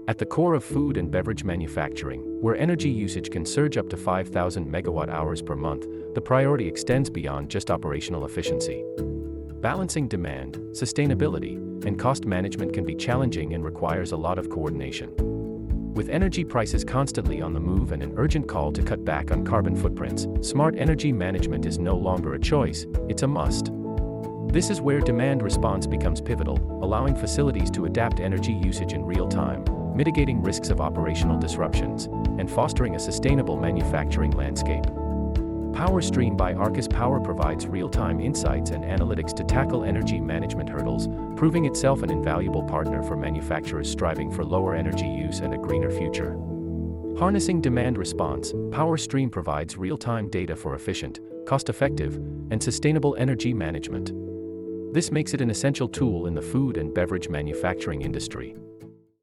At the core of food and beverage manufacturing, where energy usage can surge up to 5,000 megawatt-hours per month, the priority extends beyond just operational efficiency. Balancing demand, sustainability, and cost management can be challenging and requires a lot of coordination. With energy prices constantly on the move and an urgent call to cut back on carbon footprints, smart energy management is no longer a choice, it's a must. This is where demand response becomes pivotal, allowing facilities to adapt energy usage in real time, mitigating risks of operational disruptions, and fostering a sustainable manufacturing landscape. PWRstream by Arcus Power provides real-time insights and analytics to tackle energy management hurdles, proving itself an invaluable partner for manufacturers striving for lower energy use and a greener future. Harnessing demand response, PWRstream provides real-time data for efficient, cost-effective, and sustainable energy management. This makes it an essential tool in the food and beverage manufacturing industry.